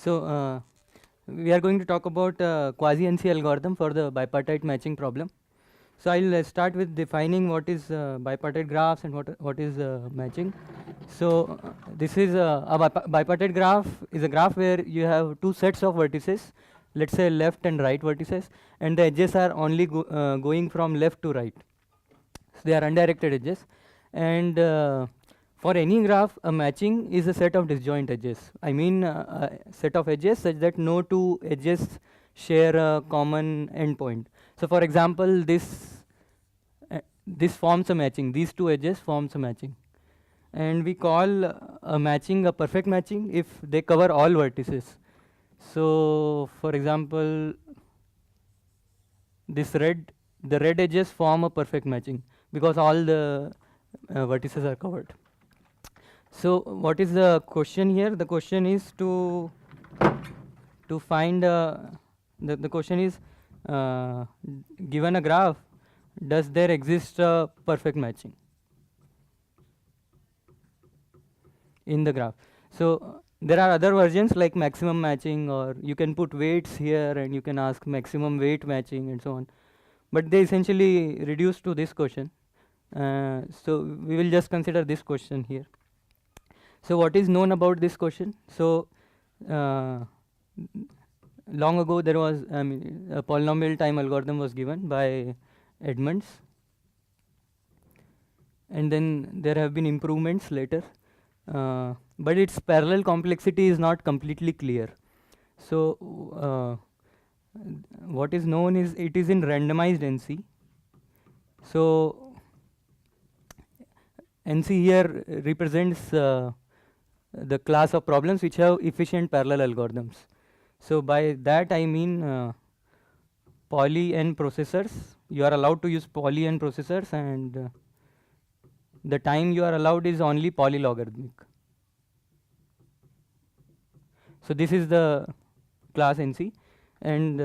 So we are going to talk about quasi-NC algorithm for the bipartite matching problem. So I'll start with defining what is bipartite graphs and what is matching. So this is a bipartite graph is a graph where you have two sets of vertices, let's say left and right vertices, and the edges are only going from left to right. So they are undirected edges, and for any graph, a matching is a set of disjoint edges. I mean, a set of edges such that no two edges share a common endpoint. So, for example, this forms a matching. These two edges forms a matching, and we call a matching a perfect matching if they cover all vertices. So, for example, the red edges form a perfect matching because all the vertices are covered. So what is the question here? The question is to find the question is given a graph, does there exist a perfect matching in the graph? So there are other versions like maximum matching, or you can put weights here and you can ask maximum weight matching and so on, but they essentially reduce to this question. So we will just consider this question here. So what is known about this question? So long ago there was a polynomial time algorithm was given by Edmonds, and then there have been improvements later, but its parallel complexity is not completely clear. So what is known is it is in randomized NC. So NC here represents the class of problems which have efficient parallel algorithms. So by that I mean poly n processors. You are allowed to use poly n processors, and the time you are allowed is only polylogarithmic. So this is the class NC, and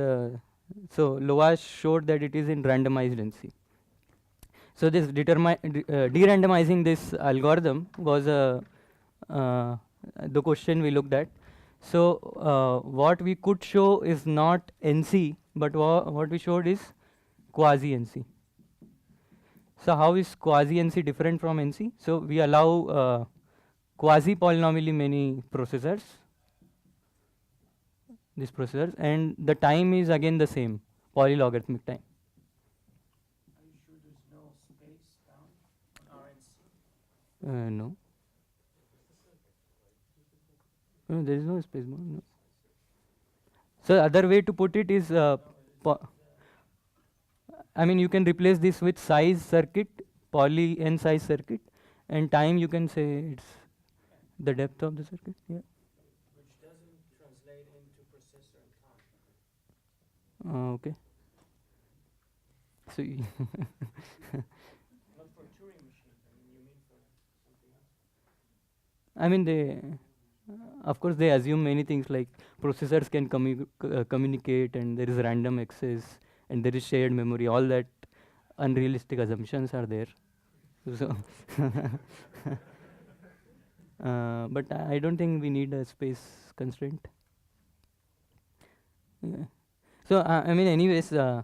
so Loaz showed that it is in randomized NC. So this de-randomizing this algorithm was the question we looked at. So what we could show is not NC, but what we showed is quasi NC. So how is quasi NC different from NC? So we allow quasi polynomially many processors, these processors, and the time is again the same, polylogarithmic time. Are you sure there's no space down on RNC? No. No, there is no space. No. So other way to put it is, I mean, you can replace this with size circuit, poly n size circuit, and time you can say it's the depth of the circuit. Yeah. Which doesn't translate into processor time. Okay. So Not for Turing machines. I mean, you mean for something else? I mean, of course, they assume many things like processors can communicate, and there is random access, and there is shared memory. All that unrealistic assumptions are there. So, but I don't think we need a space constraint. Yeah. So I mean, anyways, yeah.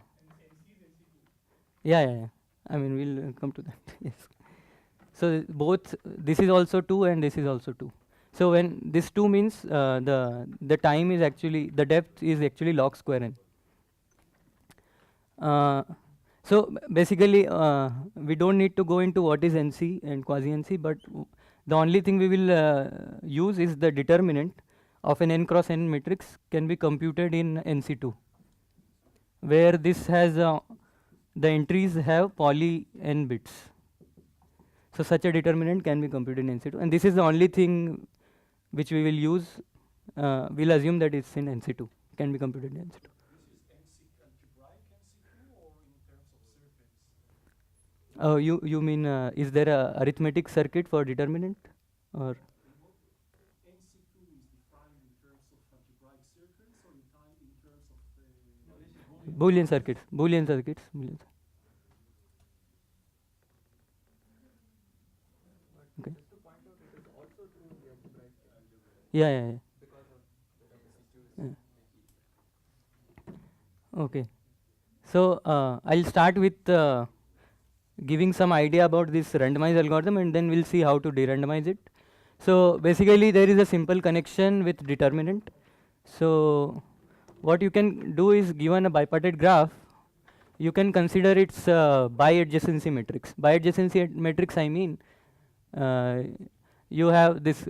I mean, we'll come to that. Yes. So both this is also 2 and this is also 2. So when this 2 means the time is actually, the depth is actually log square n. So basically we don't need to go into what is NC and quasi NC, but the only thing we will use is the determinant of an n cross n matrix can be computed in NC2, where this has the entries have poly n bits. So such a determinant can be computed in NC2, and this is the only thing which we will use. We'll assume that it's in NC2, can be computed in NC2. This is algebraic NC2 or in terms of circuits? You mean is there a arithmetic circuit for determinant, or? NC2 is defined in terms of algebraic circuits or in terms of Boolean circuits. Boolean circuits. Boolean. Okay. Just to point out, it is also true in the algebraic. Yeah. Okay. So I'll start with giving some idea about this randomized algorithm, and then we'll see how to de-randomize it. So basically there is a simple connection with determinant. So what you can do is, given a bipartite graph, you can consider its bi-adjacency matrix. Bi-adjacency matrix, I mean, you have this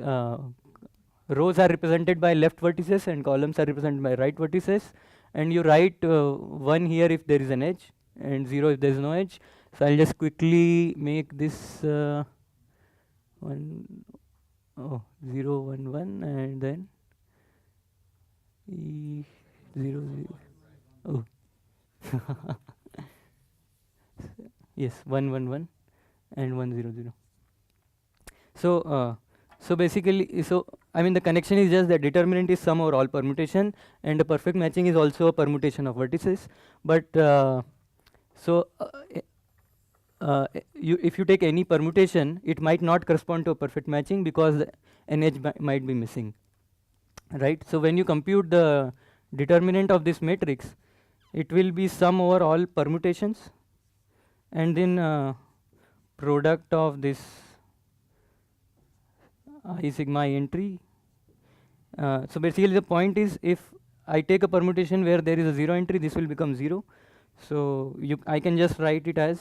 rows are represented by left vertices and columns are represented by right vertices, and you write 1 here if there is an edge and 0 if there is no edge. So I'll just quickly make this 1 oh 0 1 1 and then e 0 0 oh yes 1 1 1 and 1 0 0. So basically, so I mean the connection is just that determinant is sum over all permutation, and the perfect matching is also a permutation of vertices. But if you take any permutation, it might not correspond to a perfect matching because an edge might be missing, right? So when you compute the determinant of this matrix, it will be sum over all permutations, and then product of this I sigma I entry. So basically the point is, if I take a permutation where there is a 0 entry, this will become 0. So I can just write it as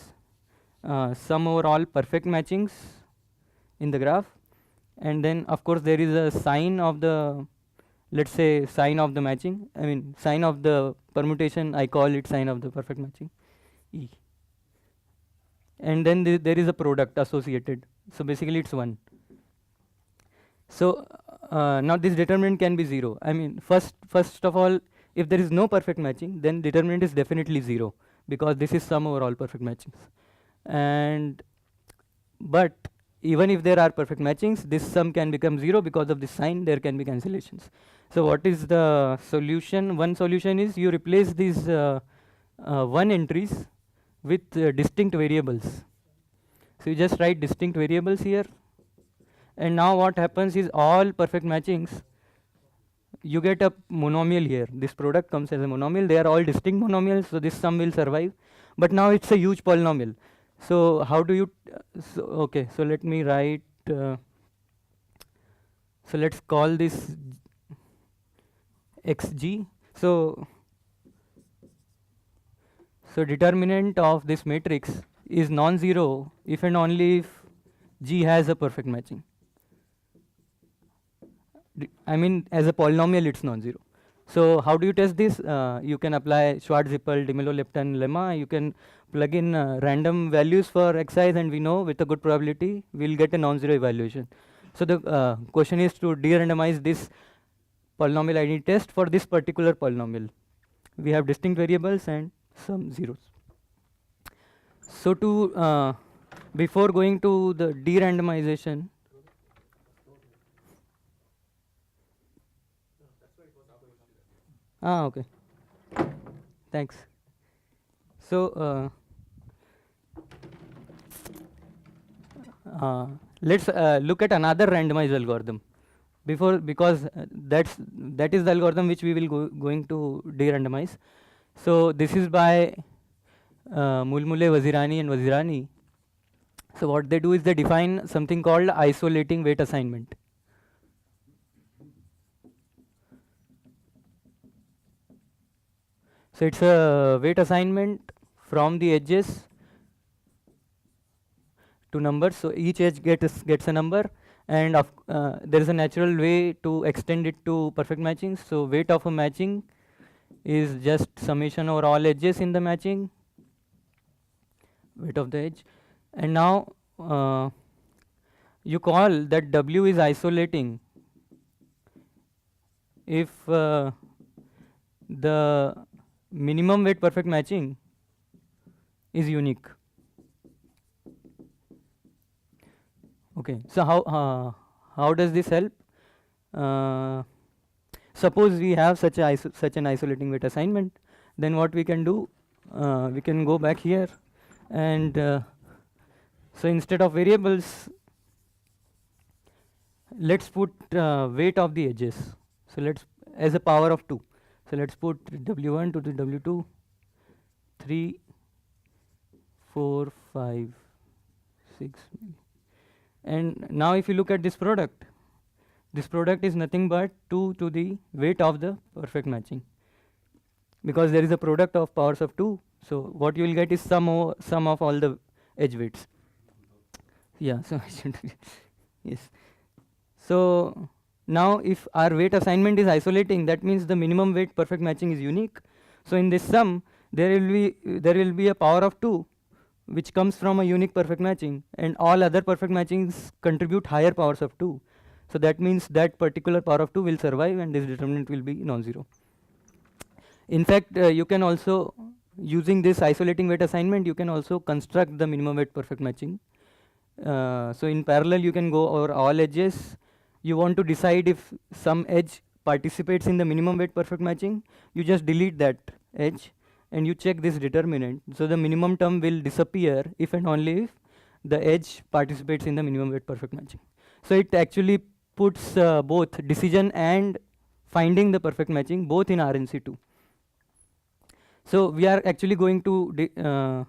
sum over all perfect matchings in the graph, and then of course there is a sign of the, let's say, sign of the matching, I mean sign of the permutation, I call it sign of the perfect matching, E. And then there is a product associated, so basically it's 1. So now this determinant can be 0. I mean first of all, if there is no perfect matching, then determinant is definitely 0 because this is sum over all perfect matchings. And but even if there are perfect matchings, this sum can become 0 because of this sign, there can be cancellations. So what is the solution? One solution is you replace these 1 entries with distinct variables. So you just write distinct variables here, and now what happens is all perfect matchings, you get a monomial here. This product comes as a monomial. They are all distinct monomials, so this sum will survive. But now it's a huge polynomial. So how do you? Okay, so let me write. So let's call this xg. So determinant of this matrix is non-zero if and only if G has a perfect matching. I mean, as a polynomial, it's non-zero. So how do you test this? You can apply Schwartz-Zippel, De Mello-Lipton lemma. You can plug in random values for xi's, and we know with a good probability we'll get a non-zero evaluation. So the question is to de-randomize this polynomial identity test for this particular polynomial. We have distinct variables and some zeros. So to before going to the de-randomization, okay, thanks. So let's look at another randomized algorithm because that is the algorithm which we will going to de-randomize. So this is by Mulmule, Vazirani and Vazirani. So what they do is they define something called isolating weight assignment. So it's a weight assignment from the edges to numbers. So each edge gets a number, and there is a natural way to extend it to perfect matching. So weight of a matching is just summation over all edges in the matching, weight of the edge. And now you call that W is isolating if the minimum weight perfect matching is unique. Okay, so how does this help? Suppose we have such an isolating weight assignment, then what we can do, we can go back here, and so instead of variables, let's put weight of the edges. So let's as a power of 2. So let's put W1 to the W2, 3, 4, 5, 6. And now if you look at this product is nothing but 2 to the weight of the perfect matching. Because there is a product of powers of 2, so what you will get is sum of all the edge weights. Yeah, so I should yes. So now if our weight assignment is isolating, that means the minimum weight perfect matching is unique. So in this sum, there will be a power of 2 which comes from a unique perfect matching, and all other perfect matchings contribute higher powers of 2. So that means that particular power of 2 will survive and this determinant will be non-zero. In fact, you can also, using this isolating weight assignment, you can also construct the minimum weight perfect matching. So in parallel, you can go over all edges. You want to decide if some edge participates in the minimum weight perfect matching, you just delete that edge and you check this determinant. So the minimum term will disappear if and only if the edge participates in the minimum weight perfect matching. So it actually puts both decision and finding the perfect matching both in RNC2. So we are actually going to,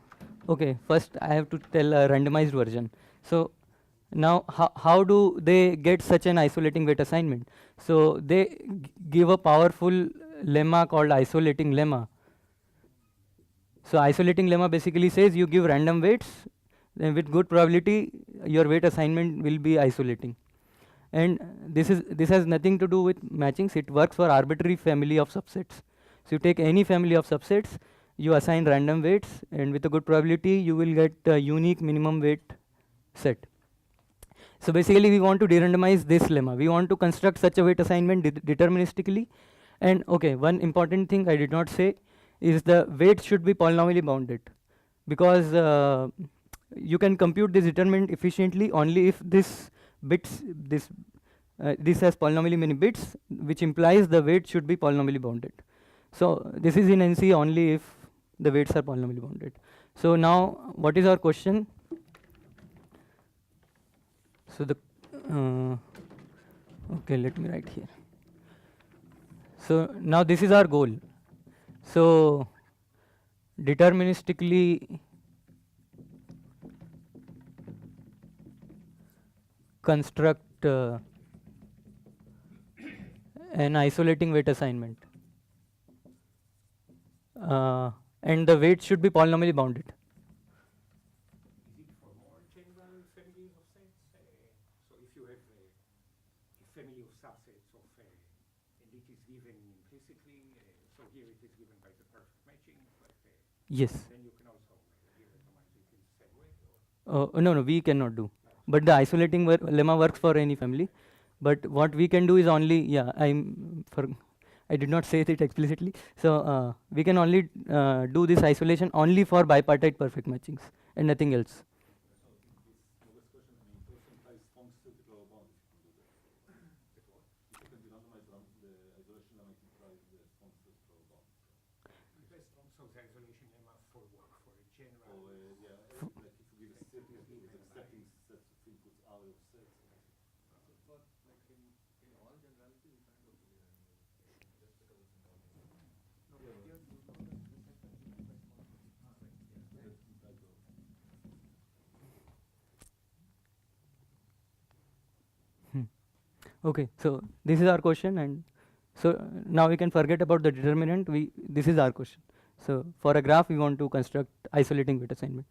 okay, first I have to tell a randomized version. So now how do they get such an isolating weight assignment? So they give a powerful lemma called isolating lemma. So isolating lemma basically says you give random weights, then with good probability your weight assignment will be isolating. And this has nothing to do with matchings, it works for arbitrary family of subsets. So you take any family of subsets, you assign random weights, and with a good probability you will get a unique minimum weight set. So basically we want to de-randomize this lemma. We want to construct such a weight assignment deterministically. And okay, one important thing I did not say is the weight should be polynomially bounded, because you can compute this determinant efficiently only if this has polynomially many bits, which implies the weight should be polynomially bounded. So this is in NC only if the weights are polynomially bounded. So now what is our question? So the okay, let me write here. So now this is our goal. So deterministically construct an isolating weight assignment, and the weight should be polynomially bounded. Is it for more general families of sets? So if you have a family of subsets of, and it is given implicitly, so here it is given by the perfect matching, but Yes. then you can also de-randomize it in the same way? No, we cannot do. But the isolating lemma works for any family. But what we can do is only, yeah, I did not say it explicitly. So we can only do this isolation only for bipartite perfect matchings and nothing else. So the isolation lemma for work for a general. Okay, so this is our question, and so now we can forget about the determinant. This is our question. So for a graph, we want to construct isolating weight assignment.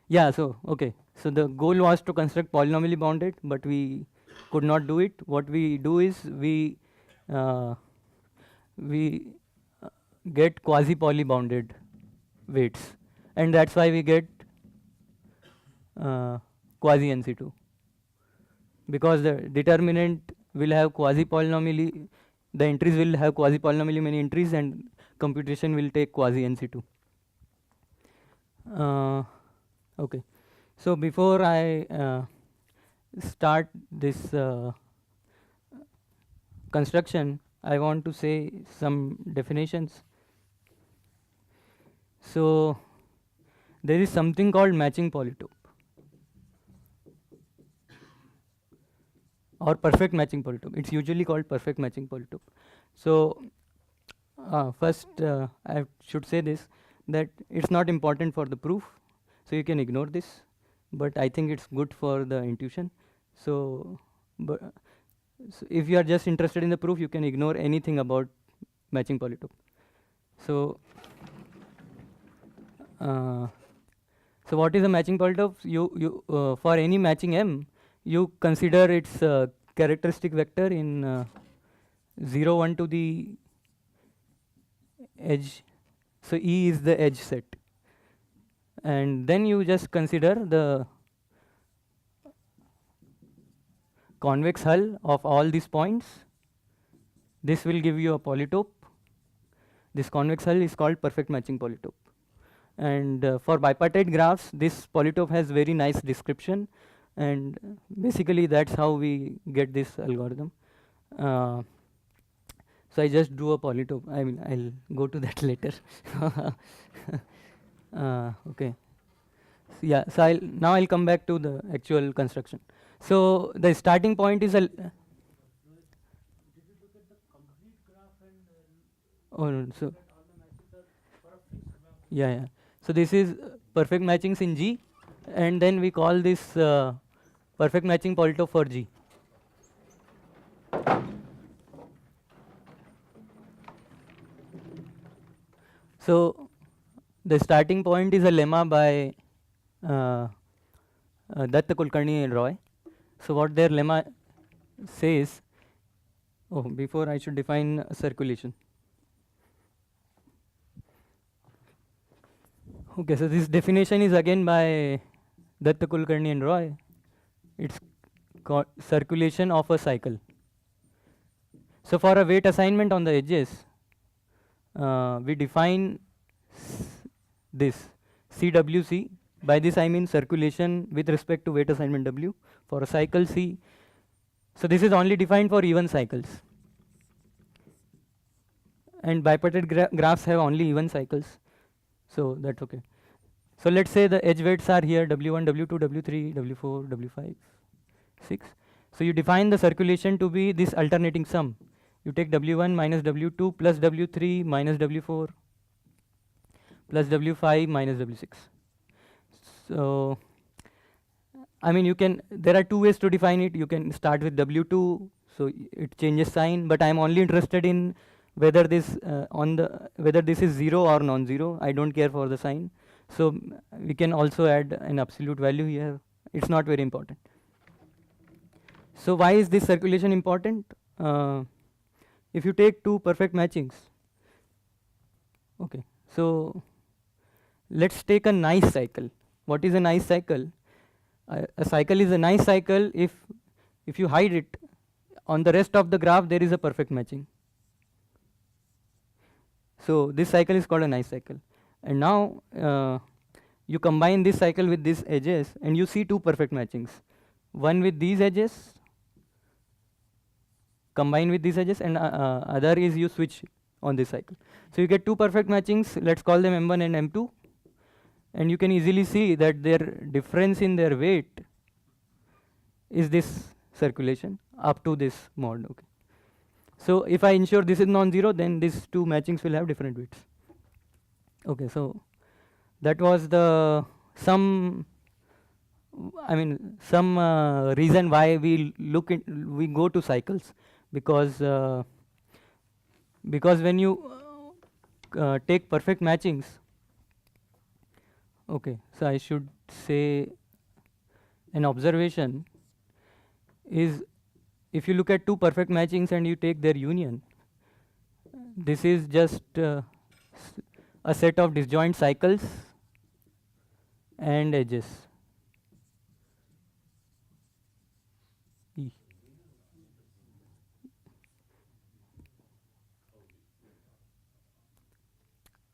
Yeah, so okay, so the goal was to construct polynomially bounded, but we could not do it. What we do is we get quasi-poly bounded weights, and that's why we get quasi NC2. Because the determinant will have quasi-polynomially, the entries will have quasi-polynomially many entries, and computation will take quasi NC2. Okay, so before I start this construction, I want to say some definitions. So there is something called matching polytope. or perfect matching polytope. It's usually called perfect matching polytope. So first I should say this, that it's not important for the proof, so you can ignore this, but I think it's good for the intuition. So, so if you are just interested in the proof, you can ignore anything about matching polytope. So so what is a matching polytope? You for any matching M, you consider its characteristic vector in 0, 1 to the edge. So E is the edge set, and then you just consider the convex hull of all these points. This will give you a polytope. This convex hull is called perfect matching polytope. And for bipartite graphs, this polytope has very nice description, and basically that's how we get this algorithm. So I just drew a polytope. I mean, I'll go to that later. Okay. So yeah. So now I'll come back to the actual construction. So the starting point is a. Oh no. So. Yeah. So this is perfect matchings in G, and then we call this perfect matching polytope for G. So the starting point is a lemma by Datta, Kulkarni and Roy. So what their lemma says, before I should define circulation. Okay, so this definition is again by Datta, Kulkarni and Roy. It's called circulation of a cycle. So for a weight assignment on the edges, we define this CWC. By this I mean circulation with respect to weight assignment W for a cycle C. So this is only defined for even cycles. And bipartite graphs have only even cycles. So that's okay. So let's say the edge weights are here W1, W2, W3, W4, W5, 6. So you define the circulation to be this alternating sum. You take W1 minus W2 plus W3 minus W4 plus W5 minus W6. So I mean, there are two ways to define it. You can start with W2, so it changes sign, but I'm only interested in whether this whether this is 0 or non-zero. I don't care for the sign. So we can also add an absolute value here. It's not very important. So why is this circulation important? If you take two perfect matchings, okay, so let's take a nice cycle. What is a nice cycle? A cycle is a nice cycle if you hide it. On the rest of the graph, there is a perfect matching. So this cycle is called a nice cycle. And now you combine this cycle with these edges, and you see two perfect matchings. One with these edges, combine with these edges, and other is you switch on this cycle. So you get two perfect matchings. Let's call them M1 and M2. And you can easily see that their difference in their weight is this circulation up to this mod. Okay. So if I ensure this is non-zero, then these two matchings will have different weights. Okay, so that was the some reason why we go to cycles, because when you take perfect matchings. Okay, so I should say an observation is, if you look at two perfect matchings and you take their union, this is just a set of disjoint cycles and edges.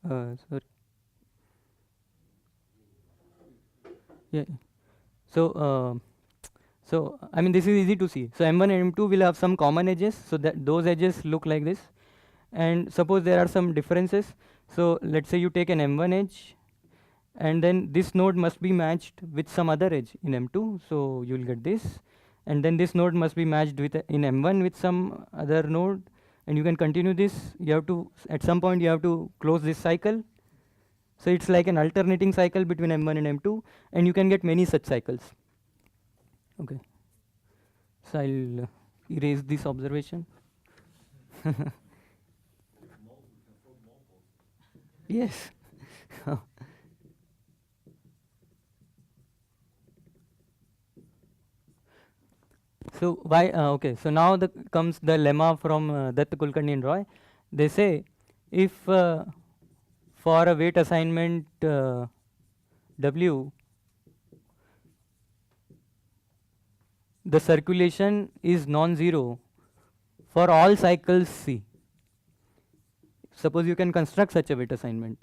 Sorry. Yeah. So I mean, this is easy to see. So M1 and M2 will have some common edges, so that those edges look like this. And suppose there are some differences. So let's say you take an M1 edge, and then this node must be matched with some other edge in M2. So you'll get this, and then this node must be matched with in M1 with some other node, and you can continue this. You have to at some point you have to close this cycle. So it's like an alternating cycle between M1 and M2, and you can get many such cycles. Okay. So I'll erase this observation. Yes. So why? Okay. So now comes the lemma from Dutt, Kulkarni, and Roy. They say if for a weight assignment W, the circulation is non-zero for all cycles C. Suppose you can construct such a weight assignment,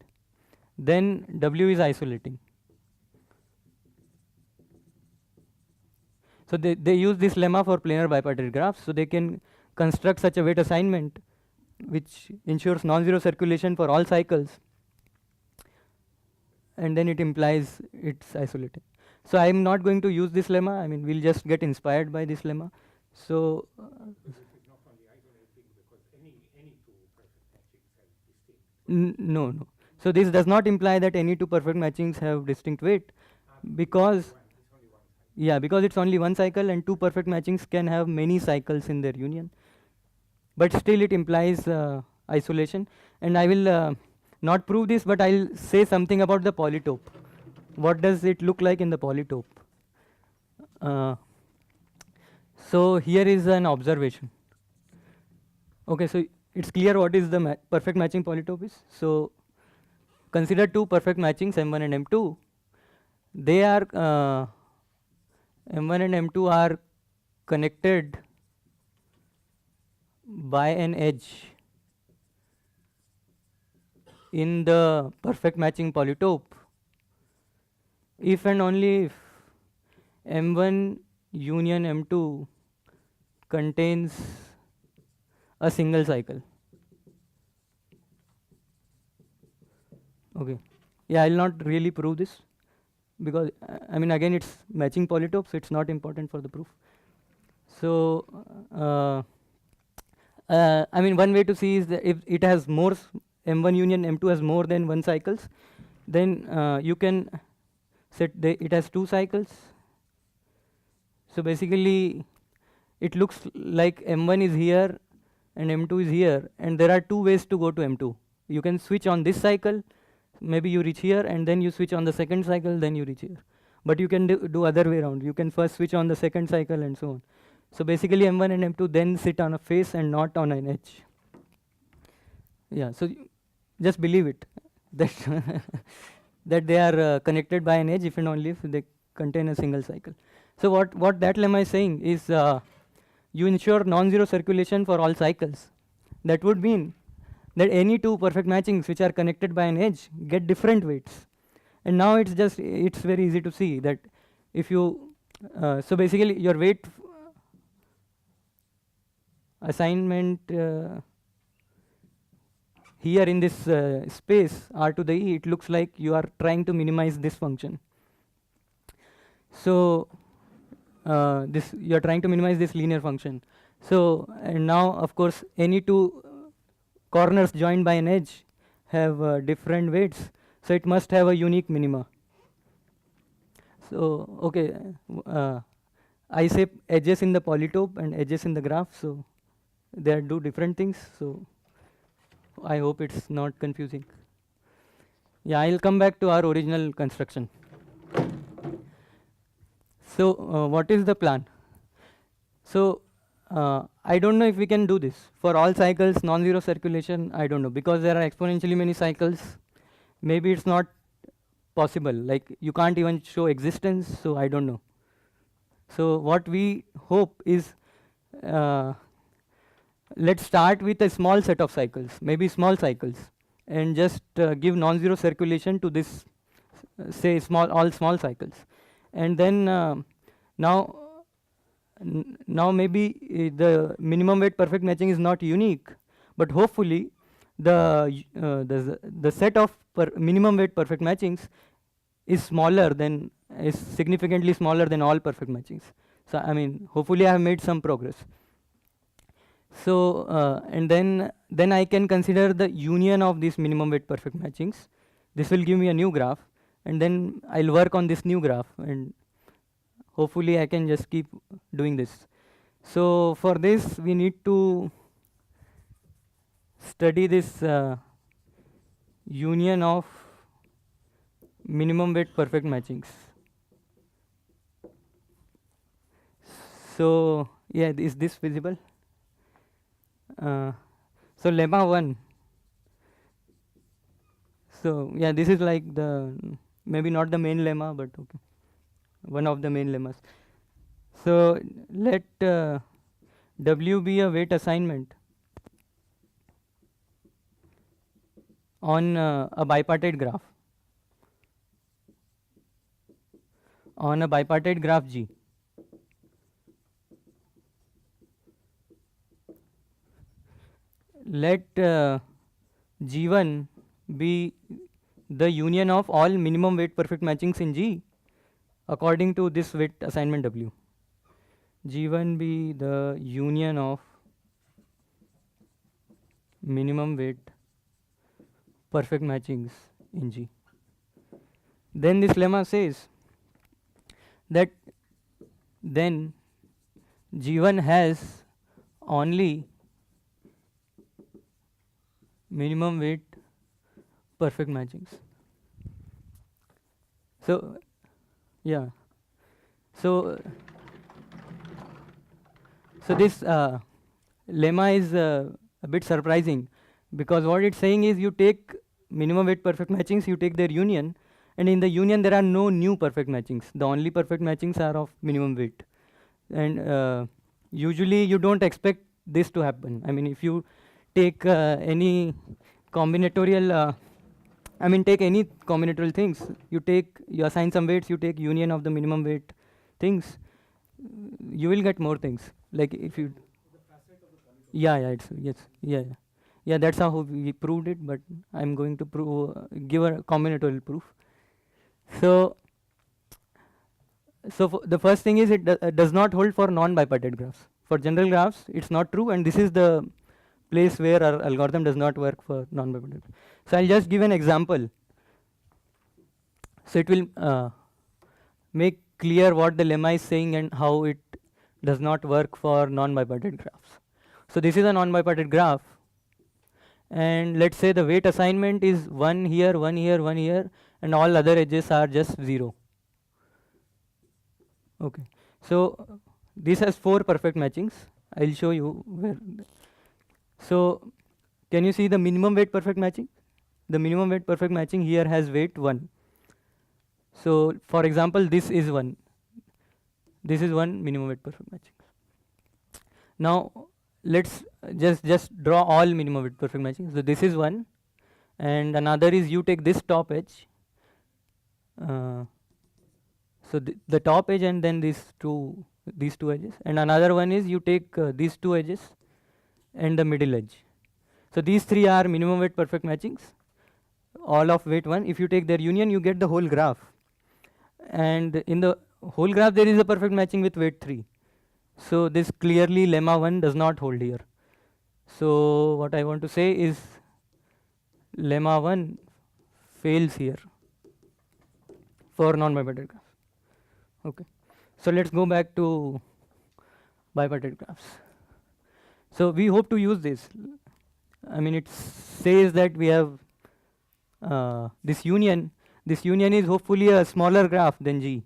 then W is isolating. So they use this lemma for planar bipartite graphs, so they can construct such a weight assignment which ensures non-zero circulation for all cycles, and then it implies it's isolating. So I am not going to use this lemma. I mean, we'll just get inspired by this lemma. So This is not only isolating because any two perfect matchings have distinct. no. So this does not imply that any two perfect matchings have distinct weight, because It's only one cycle. yeah, because it's only one cycle, and two perfect matchings can have many cycles in their union. But still, it implies isolation, and I will not prove this, but I'll say something about the polytope. What does it look like in the polytope? So here is an observation. Okay, so it's clear what is the perfect matching polytope is. So consider two perfect matchings, M1 and M2. They are M1 and M2 are connected by an edge in the perfect matching polytope if and only if M1 union M2 contains a single cycle. Okay. Yeah, I'll not really prove this because I mean again it's matching polytope, so it's not important for the proof. So I mean one way to see is that if it has more M1 union M2 has more than one cycles, then you can set it has two cycles. So basically it looks like M1 is here and M2 is here, and there are two ways to go to M2. You can switch on this cycle, maybe you reach here, and then you switch on the second cycle, then you reach here. But you can do other way around. You can first switch on the second cycle and so on. So basically M1 and M2 then sit on a face and not on an edge. Yeah, so just believe it that that they are connected by an edge if and only if they contain a single cycle. So what that lemma is saying is you ensure non-zero circulation for all cycles. That would mean that any two perfect matchings which are connected by an edge get different weights. And now it's very easy to see that if you so basically your weight assignment here in this space R to the E, it looks like you are trying to minimize this function. So this you are trying to minimize this linear function. So and now of course any two corners joined by an edge have different weights, so it must have a unique minima. So okay, I say edges in the polytope and edges in the graph, so they do different things. So I hope it's not confusing. Yeah, I'll come back to our original construction. So what is the plan? So I don't know if we can do this for all cycles, non-zero circulation. I don't know, because there are exponentially many cycles. Maybe it's not possible, like you can't even show existence, so I don't know. So what we hope is let's start with a small set of cycles, maybe small cycles, and just give non-zero circulation to this say all small cycles, and then now maybe the minimum weight perfect matching is not unique, but hopefully the set of minimum weight perfect matchings is significantly smaller than all perfect matchings. So I mean, hopefully I have made some progress. So and then I can consider the union of these minimum weight perfect matchings. This will give me a new graph, and then I'll work on this new graph, and hopefully I can just keep doing this. So for this we need to study this union of minimum weight perfect matchings. So yeah, is this visible? So lemma 1. So yeah, this is like the maybe not the main lemma, but okay, one of the main lemmas. So let W be a weight assignment on a bipartite graph. On a bipartite graph G. Let G1 be the union of all minimum weight perfect matchings in G according to this weight assignment W. G1 be the union of minimum weight perfect matchings in G. Then this lemma says that then G1 has only minimum weight perfect matchings. So yeah, so this lemma is a bit surprising, because what it's saying is you take minimum weight perfect matchings, you take their union, and in the union there are no new perfect matchings. The only perfect matchings are of minimum weight, and usually you don't expect this to happen. I mean, if you take any combinatorial take any combinatorial things, you assign some weights, you take union of the minimum weight things, you will get more things. Like if you yeah, that's how we proved it, but I'm going to prove give a combinatorial proof. So the first thing is it does not hold for non-bipartite graphs. For general graphs it's not true, and this is the place where our algorithm does not work for non-bipartite. So I'll just give an example, so it will make clear what the lemma is saying and how it does not work for non-bipartite graphs. So this is a non-bipartite graph, and let's say the weight assignment is 1 here, 1 here, 1 here, and all other edges are just 0. Okay, so this has 4 perfect matchings. I'll show you where. So can you see the minimum weight perfect matching? The minimum weight perfect matching here has weight 1. So for example, this is 1. This is one minimum weight perfect matching. Now let's just draw all minimum weight perfect matching. So this is one, and another is you take this top edge. So the top edge and then these two edges, and another one is you take these 2 edges and the middle edge. So these 3 are minimum weight perfect matchings, all of weight 1. If you take their union, you get the whole graph, and in the whole graph there is a perfect matching with weight 3. So this clearly lemma 1 does not hold here. So what I want to say is lemma 1 fails here for non-bipartite graphs. Okay, so let's go back to bipartite graphs. So we hope to use this. I mean, it says that we have this union. This union is hopefully a smaller graph than G.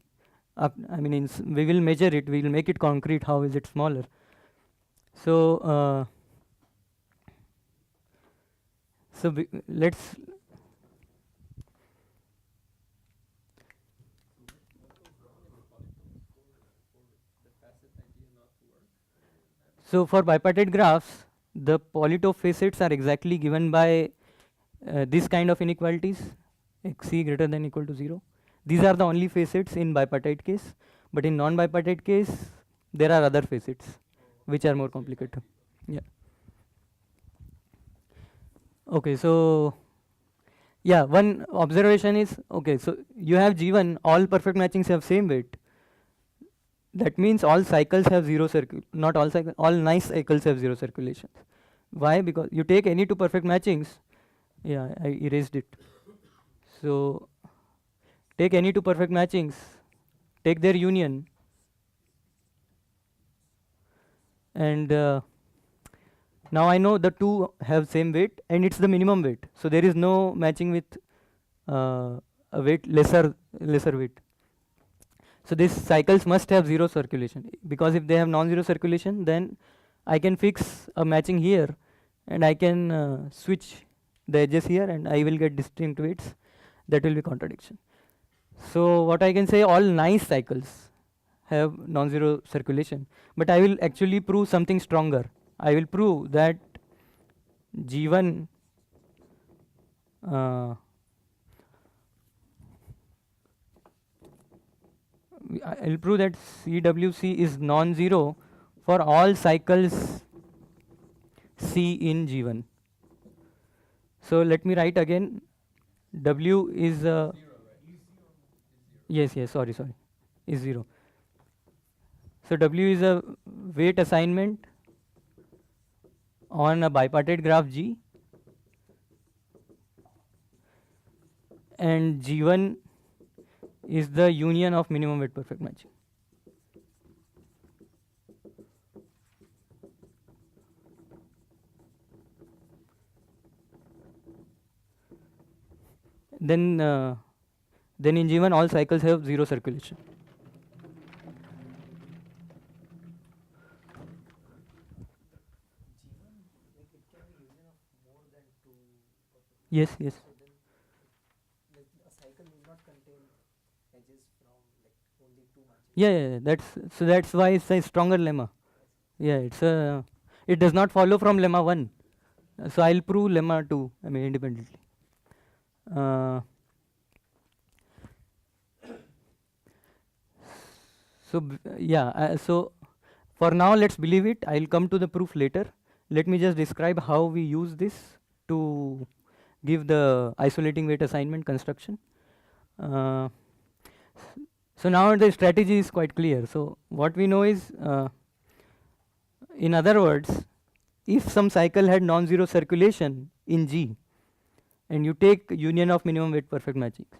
I mean, we will measure it. We will make it concrete. How is it smaller? So let's. So for bipartite graphs, the Politov facets are exactly given by this kind of inequalities, xc greater than equal to 0. These are the only facets in bipartite case, but in non-bipartite case, there are other facets which are more complicated. Yeah. Okay, so yeah, one observation is, okay, so you have G1, all perfect matchings have same weight. that means all cycles have not all cycles, all nice cycles have zero circulations. Why? Because you take any two perfect matchings. Yeah, I erased it. So take any two perfect matchings, take their union, and now I know the two have same weight and it's the minimum weight. So there is no matching with a weight lesser weight. So these cycles must have zero circulation, because if they have non-zero circulation, then I can fix a matching here and I can switch the edges here and I will get distinct weights. That will be contradiction. So what I can say, all nice cycles have non-zero circulation, but I will actually prove something stronger. I will prove that G1 I'll prove that CWC is non-zero for all cycles C in G1. So let me write again. W is yes, sorry, is 0. So W is a weight assignment on a bipartite graph G, and G1 is the union of minimum weight perfect matching. Then in G1 all cycles have zero circulation. Yes. So then, like, a cycle need not contain edges from like only two matches. Yeah. That's why it's a stronger lemma. Yeah, it does not follow from lemma 1. So I'll prove lemma 2. I mean independently. So for now let's believe it. I'll come to the proof later. Let me just describe how we use this to give the isolating weight assignment construction. So now the strategy is quite clear. So what we know is, in other words, if some cycle had non-zero circulation in G, and you take union of minimum weight perfect matchings,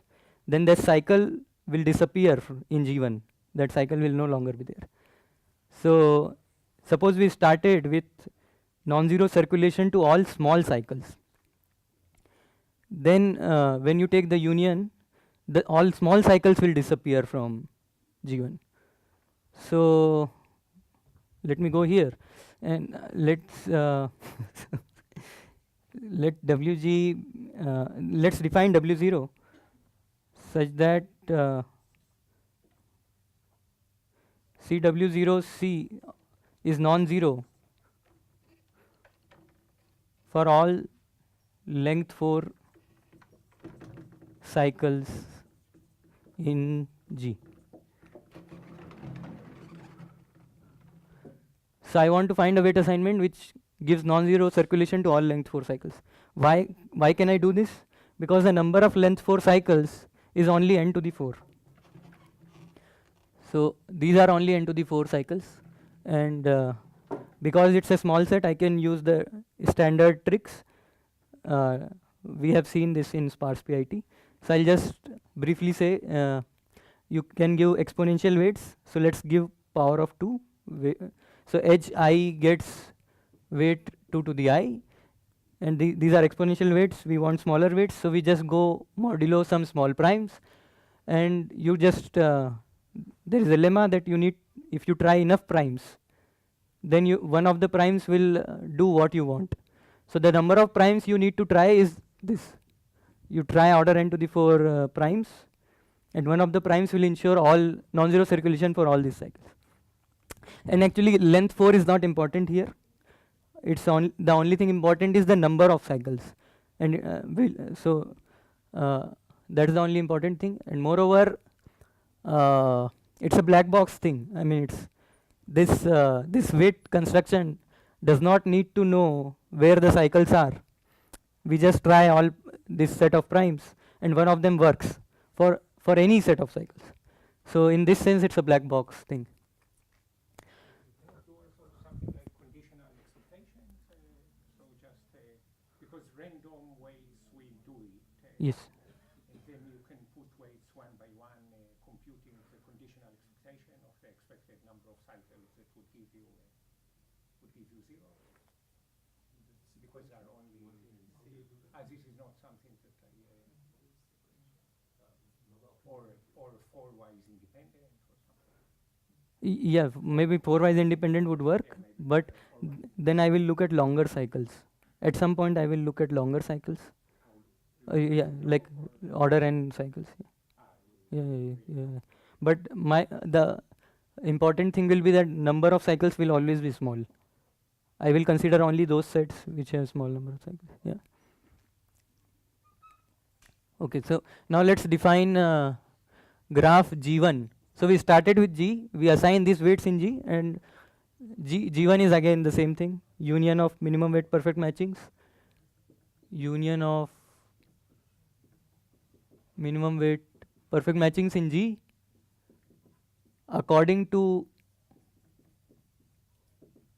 then that cycle will disappear in G1. That cycle will no longer be there. So suppose we started with non-zero circulation to all small cycles. Then when you take the union, all small cycles will disappear from G1. So let me go here and let's let WG let's define W0 such that CW0C is non-zero for all length 4 cycles in G. So I want to find a weight assignment which gives non-zero circulation to all length 4 cycles. Why can I do this? Because the number of length 4 cycles is only n to the 4. So these are only n to the 4 cycles, and because it's a small set, I can use the standard tricks. We have seen this in sparse PIT. So I'll just briefly say, you can give exponential weights. So let's give power of 2. So edge I gets weight 2 to the I, and these are exponential weights. We want smaller weights, so we just go modulo some small primes, and you just there is a lemma that you need, if you try enough primes, then one of the primes will do what you want. So the number of primes you need to try is this. You try order n to the 4 primes, and one of the primes will ensure all non-zero circulation for all these cycles. And actually length 4 is not important here. It's the only thing important is the number of cycles, and that's the only important thing. And moreover, it's a black box thing. I mean, it's this weight construction does not need to know where the cycles are. We just try all this set of primes, and one of them works for any set of cycles. So in this sense, it's a black box thing. random ways will do it. Yes. And then you can put weights one by one, computing the conditional expectation of the expected number of cycles that would give you zero. Because there are only, as this is not something that or four-wise independent or something. Yeah, maybe four-wise independent would work, but then I will look at longer cycles. At some point, I will look at longer cycles. Yeah, like order n cycles. Yeah. But the important thing will be that number of cycles will always be small. I will consider only those sets which have small number of cycles. Yeah. Okay, so now let's define graph G1. So we started with G, we assign these weights in G, and G1 is again the same thing, union of minimum weight perfect matchings, union of minimum weight perfect matchings in G according to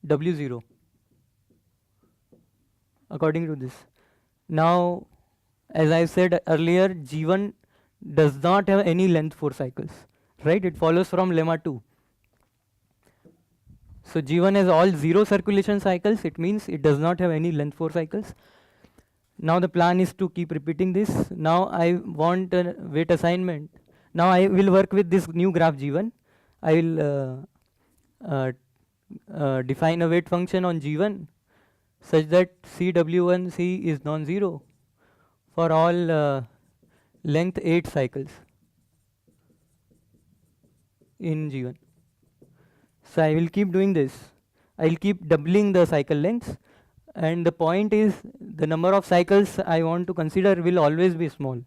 W0, according to this. Now, as I said earlier, G1 does not have any length 4 cycles, right? It follows from lemma 2. So G1 has all 0 circulation cycles, it means it does not have any length 4 cycles. Now the plan is to keep repeating this. Now I want a weight assignment. Now I will work with this new graph G1. I will define a weight function on G1 such that CW1C is non-zero for all length 8 cycles in G1. So I will keep doing this. I will keep doubling the cycle lengths, and the point is the number of cycles I want to consider will always be small.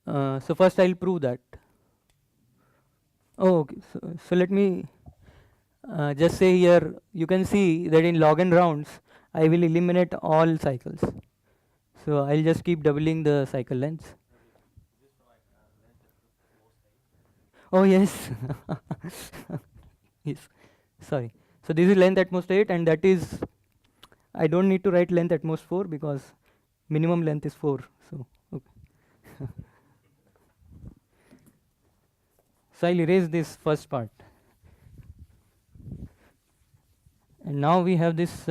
So first I will prove that. Oh, okay. So let me just say here, you can see that in log n rounds I will eliminate all cycles. So I'll just keep doubling the cycle lengths. Oh yes. Yes. Sorry. So this is length at most 8, and that is, I don't need to write length at most 4 because minimum length is 4. So okay. So I'll erase this first part. And now we have this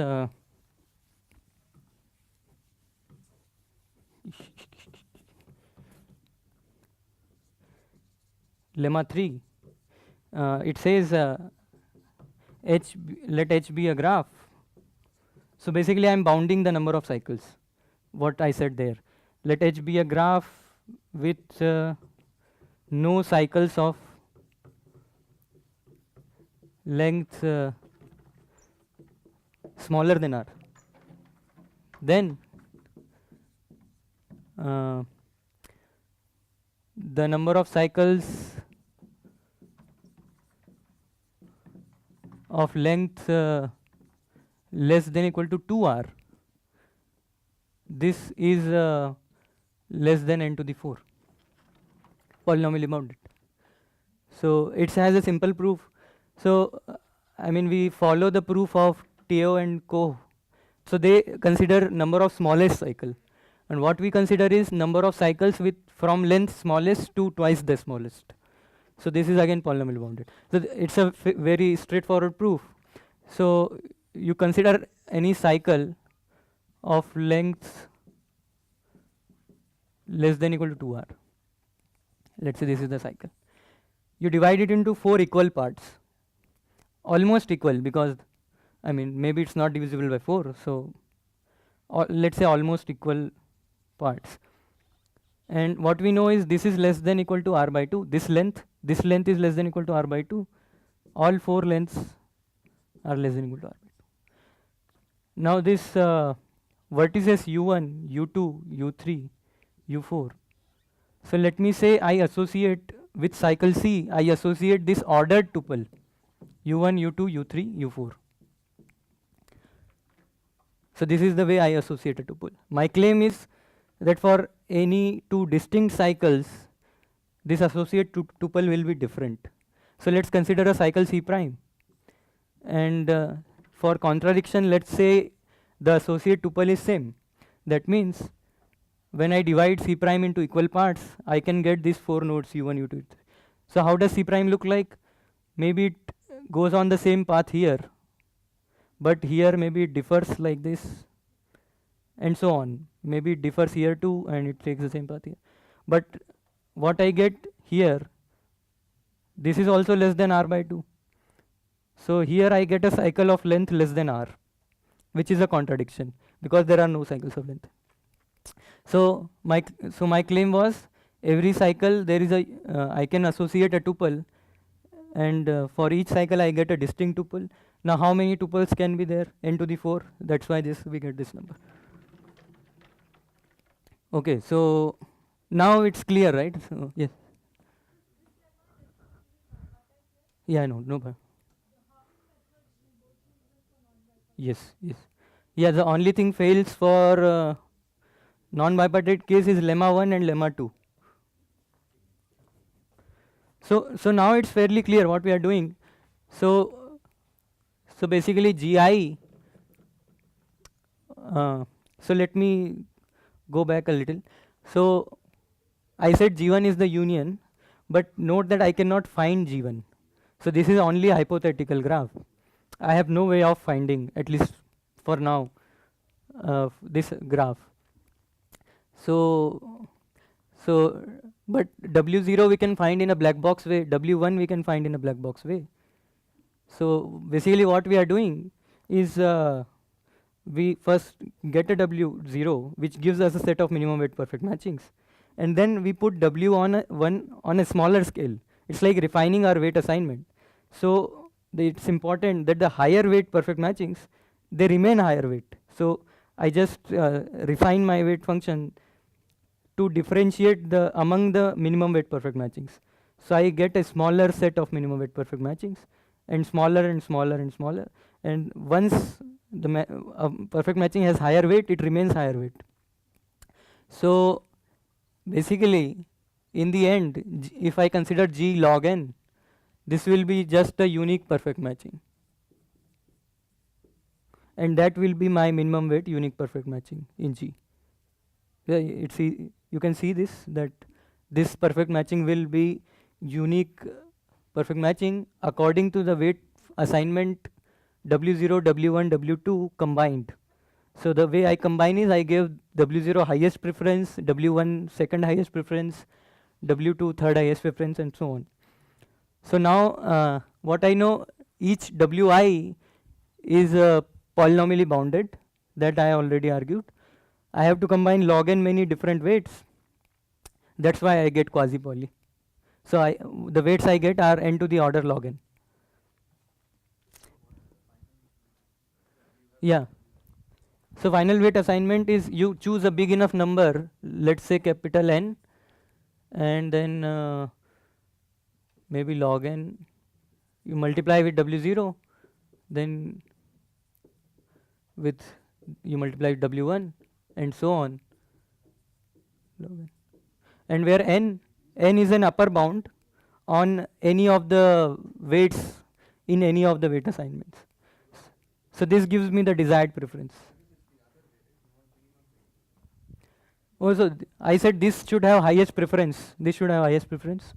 lemma 3. It says let H be a graph. So basically I am bounding the number of cycles, what I said there. Let H be a graph with no cycles of length smaller than r. Then the number of cycles of length less than equal to 2r, this is less than n to the 4, polynomially bounded. So it has a simple proof. So I mean, we follow the proof of Teo and Co. So they consider number of smallest cycle, and what we consider is number of cycles with from length smallest to twice the smallest. So this is again polynomial bounded. So it's a very straightforward proof. So you consider any cycle of length less than equal to 2r. Let's say this is the cycle. You divide it into 4 equal parts, almost equal, because I mean maybe it's not divisible by 4. So let's say almost equal parts. And what we know is this is less than equal to r by 2. This length is less than equal to r by 2. All 4 lengths are less than equal to r by 2. Now this vertices u1, u2, u3, u4. So let me say I associate with cycle C, I associate this ordered tuple u1, u2, u3, u4. So this is the way I associate a tuple. My claim is that for any 2 distinct cycles, this associate tuple will be different. So let's consider a cycle C prime. And for contradiction, let's say the associate tuple is same. That means when I divide C prime into equal parts, I can get these 4 nodes U1, U2. So how does C prime look like? Maybe it goes on the same path here, but here maybe it differs like this, and so on. Maybe it differs here too, and it takes the same path here. But what I get here, this is also less than r by 2. So here I get a cycle of length less than r, which is a contradiction because there are no cycles of length. So my claim was every cycle there is a I can associate a tuple, and for each cycle I get a distinct tuple. Now how many tuples can be there? N to the 4. That's why we get this number. Okay, so now it's clear, right? So yes. Yeah, no problem. Yes. Yeah, the only thing fails for non-bipartite case is lemma 1 and lemma 2. So now it's fairly clear what we are doing. So basically GI, so let me go back a little. So I said G1 is the union, but note that I cannot find G1. So this is only a hypothetical graph. I have no way of finding, at least for now, this graph. But W0 we can find in a black box way, W1 we can find in a black box way. So basically what we are doing is we first get a W0 which gives us a set of minimum weight perfect matchings, and then we put W on a smaller scale. It's like refining our weight assignment. So it's important that the higher weight perfect matchings, they remain higher weight. So I just refine my weight function to differentiate among the minimum weight perfect matchings. So I get a smaller set of minimum weight perfect matchings, and smaller and smaller and smaller. And once the perfect matching has higher weight, it remains higher weight. So basically, in the end, if I consider G log n, this will be just a unique perfect matching. And that will be my minimum weight unique perfect matching in G. You can see this, that this perfect matching will be unique perfect matching according to the weight assignment W0, W1, W2 combined. So the way I combine is I give W0 highest preference, W1 second highest preference, W2 third highest preference, and so on. So now what I know, each Wi is polynomially bounded, that I already argued. I have to combine log n many different weights. That's why I get quasi-poly. So the weights I get are n to the order log n. Yeah. So final weight assignment is you choose a big enough number, let's say capital N, and then maybe log n, you multiply with W0, then you multiply with W1, and so on. And where n is an upper bound on any of the weights in any of the weight assignments. So this gives me the desired preference. Also, I said this should have highest preference. This should have highest preference.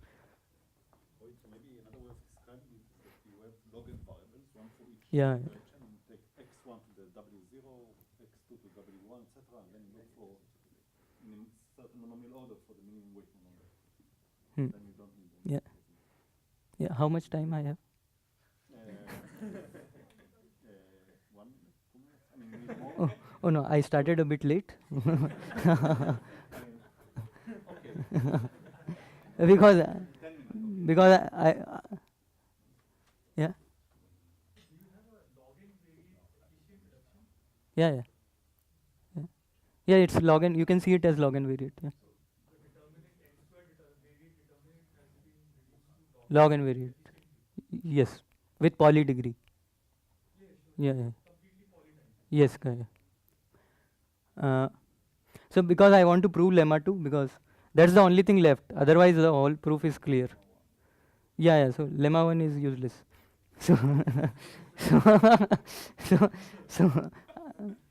So maybe another way of describing it is that you have log n variables, one for each Yeah. direction, and you take x1 to the W0, x2 to W1, etc., and then you look for in certain monomial order for the minimum weight monomial. Then you don't need them. Yeah. How much time I have? 1 minute, 2 minutes. I mean, you need more. Oh no, I started a bit late. because I yeah. Yeah, it's log n. You can see it as log n variate. Yeah. Log n variate. Yes, with poly degree. Yeah. Yes, correct. So because I want to prove lemma 2, because that's the only thing left. Otherwise, the whole proof is clear. Yeah. So lemma 1 is useless. So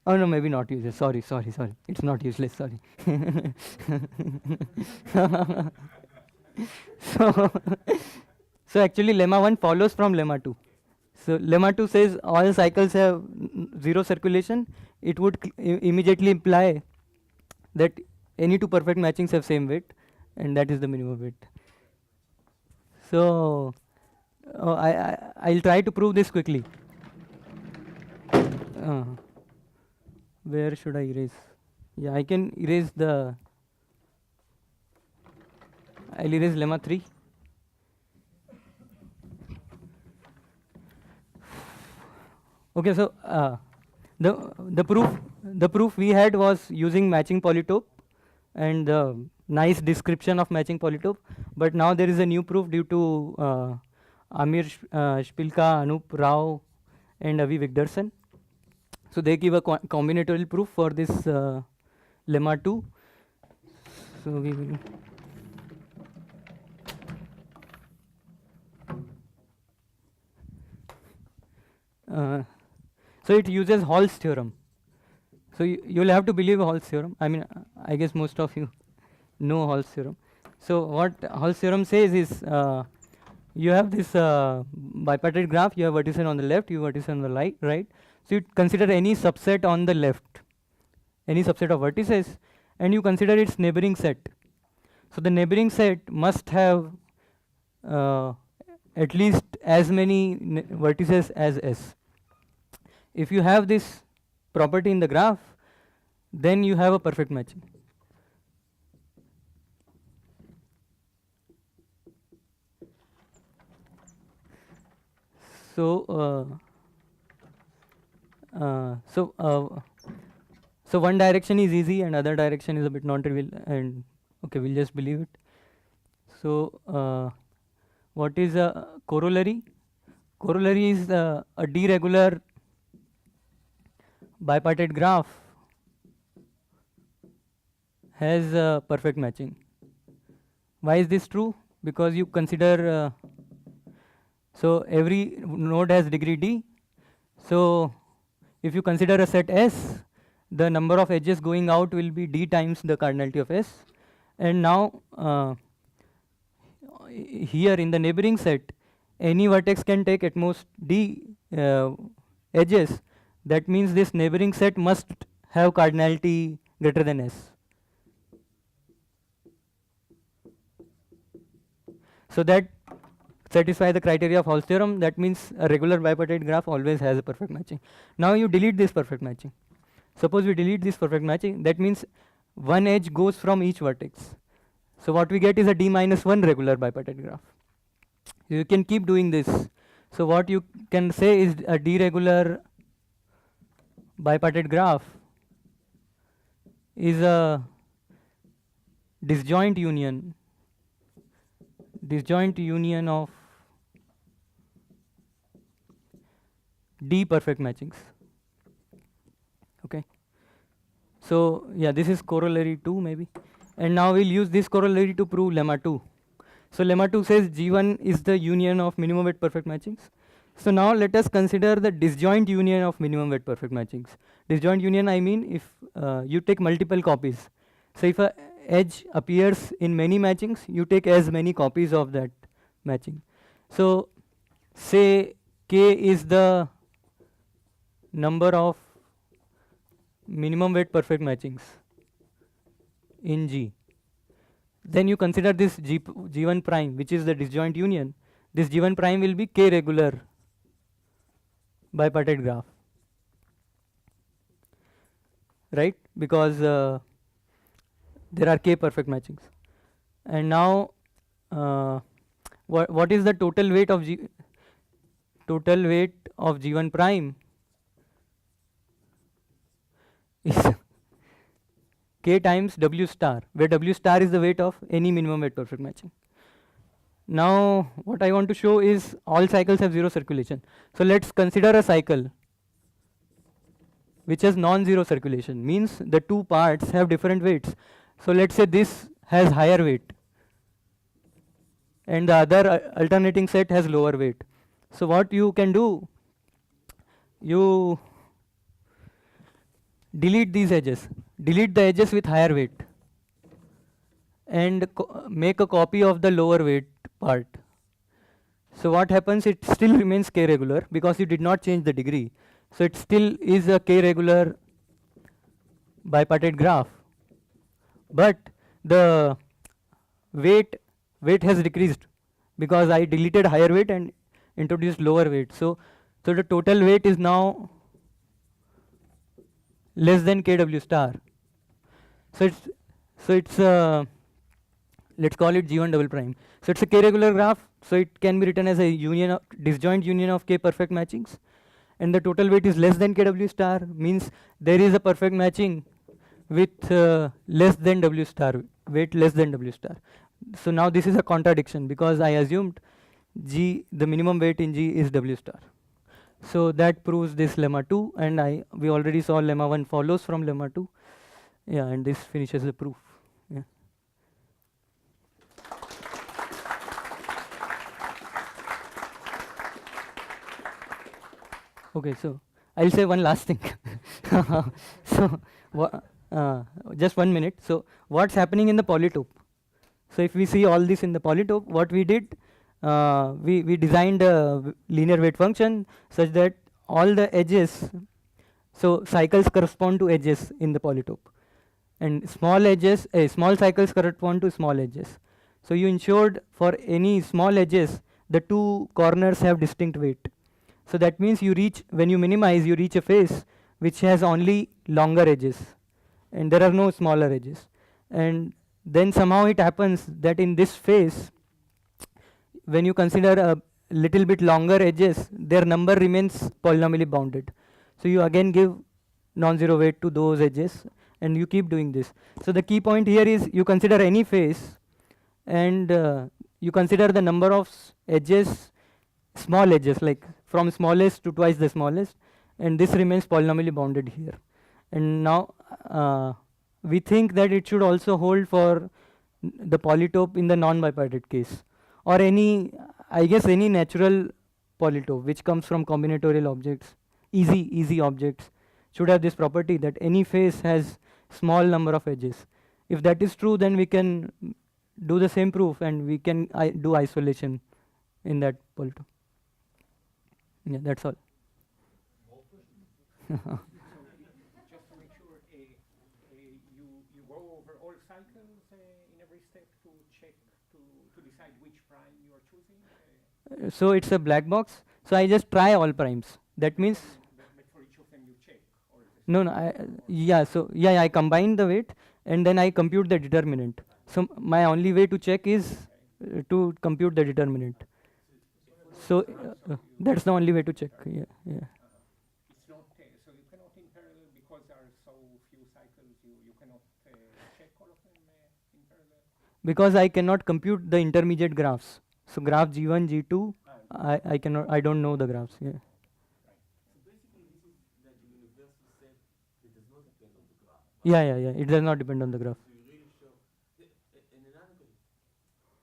Oh no, maybe not useless. Sorry. It's not useless. Sorry. so, so actually, lemma 1 follows from lemma 2. So lemma 2 says all cycles have zero circulation. It would immediately imply that any two perfect matchings have same weight, and that is the minimum weight. So I'll try to prove this quickly. Where should I erase? Yeah, I can erase the. I'll erase lemma 3. Okay, so the proof we had was using matching polytope and the nice description of matching polytope, but now there is a new proof due to Amir Shpilka, Anup Rao, and Avi Vigderson. So they give a combinatorial proof for this lemma 2. So we will. So it uses Hall's theorem. So you'll have to believe Hall's theorem. I mean, I guess most of you know Hall's theorem. So what Hall's theorem says is, you have this bipartite graph. You have vertices on the left, you have vertices on the right. So you consider any subset on the left, any subset of vertices, and you consider its neighboring set. So the neighboring set must have at least as many vertices as S. If you have this property in the graph, then you have a perfect matching. So so one direction is easy and other direction is a bit non-trivial, and okay, we'll just believe it. So what is a corollary? Corollary is a D-regular bipartite graph has perfect matching. Why is this true? Because you consider so every node has degree D. So if you consider a set S, the number of edges going out will be D times the cardinality of S. And now here in the neighboring set, any vertex can take at most D edges. That means this neighboring set must have cardinality greater than S. So that satisfies the criteria of Hall's theorem. That means a regular bipartite graph always has a perfect matching. Now you delete this perfect matching. Suppose we delete this perfect matching, that means one edge goes from each vertex. So what we get is a D minus 1 regular bipartite graph. You can keep doing this. So what you can say is a D regular bipartite graph is a disjoint union of D perfect matchings. Okay. So yeah, this is corollary 2 maybe. And now we'll use this corollary to prove lemma 2. So lemma 2 says G1 is the union of minimum weight perfect matchings. So now let us consider the disjoint union of minimum weight perfect matchings. Disjoint union, I mean if you take multiple copies. So if a edge appears in many matchings, you take as many copies of that matching. So say K is the number of minimum weight perfect matchings in G. Then you consider this G1 prime, which is the disjoint union. This G1 prime will be K regular bipartite graph, right? Because there are K perfect matchings. And now what is the total weight of G1 prime? Is K times W star, where W star is the weight of any minimum weight perfect matching. Now what I want to show is all cycles have zero circulation. So let's consider a cycle which has non-zero circulation, means the two parts have different weights. So let's say this has higher weight and the other alternating set has lower weight. So what you can do, you delete these edges, delete the edges with higher weight, and make a copy of the lower weight part. So what happens, it still remains k regular because you did not change the degree. So it still is a k regular bipartite graph, but the weight has decreased because I deleted higher weight and introduced lower weight. So the total weight is now less than kW star. So it's let's call it G1 double prime. So it's a k regular graph. So it can be written as a union of disjoint union of k perfect matchings, and the total weight is less than kW star, means there is a perfect matching with less than W star, weight less than W star. So now this is a contradiction because I assumed G, the minimum weight in G is W star. So that proves this lemma 2, and we already saw lemma 1 follows from lemma 2. Yeah, and this finishes the proof. Yeah. Okay, so I'll say one last thing. So just 1 minute. So what's happening in the polytope? So if we see all this in the polytope, what we did, we designed a linear weight function such that all the edges, so cycles correspond to edges in the polytope, and small edges, small cycles correspond to small edges. So you ensured for any small edges, the two corners have distinct weight. So that means you reach, when you minimize, you reach a face which has only longer edges, and there are no smaller edges. And then somehow it happens that in this phase, when you consider a little bit longer edges, their number remains polynomially bounded. So you again give non-zero weight to those edges, and you keep doing this. So the key point here is you consider any phase, and you consider the number of edges, small edges, like from smallest to twice the smallest, and this remains polynomially bounded here. And now we think that it should also hold for the polytope in the non-bipartite case, or any, I guess any natural polytope which comes from combinatorial objects, easy objects, should have this property that any face has small number of edges. If that is true, then we can do the same proof, and we can do isolation in that polytope. Yeah, that's all. Just to make sure, you go over all cycles in every step to check, to decide which prime you are choosing? So it's a black box. So I just try all primes. That means But for each of them you check? Or is it no, I combine the weight, and then I compute the determinant. So my only way to check is to compute the determinant. So that's the only way to check. Yeah. It's not, so you cannot in parallel, because there are so few cycles, you cannot check all of them in parallel? Because I cannot compute the intermediate graphs. So graph G1, G2, I don't know the graphs. Yeah. So basically, this is like a universal set that does not depend on the graph. Yeah. It does not depend on the graph. So you really show. And another question,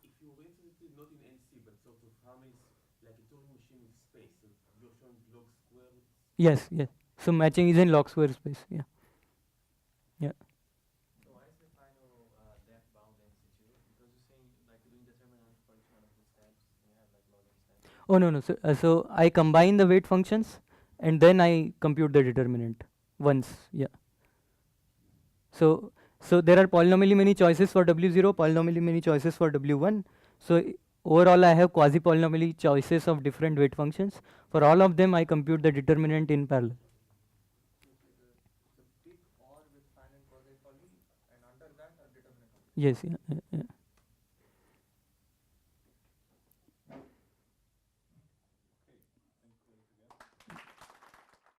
if you were interested not in NC, but sort of harness like a Turing machine with space, so you're showing log square. Yes. So matching is in log square space. Yeah. So why is the final depth bound NC2? Because you're saying like doing determinant for each one of the steps, you have like log n steps. Oh no. So I combine the weight functions, and then I compute the determinant once. Yeah. So there are polynomially many choices for W0, polynomially many choices for W1. So overall I have quasi-polynomially choices of different weight functions. For all of them I compute the determinant in parallel. So pick or with finite quasi-poly, and under that a determinant. Yes. Yeah.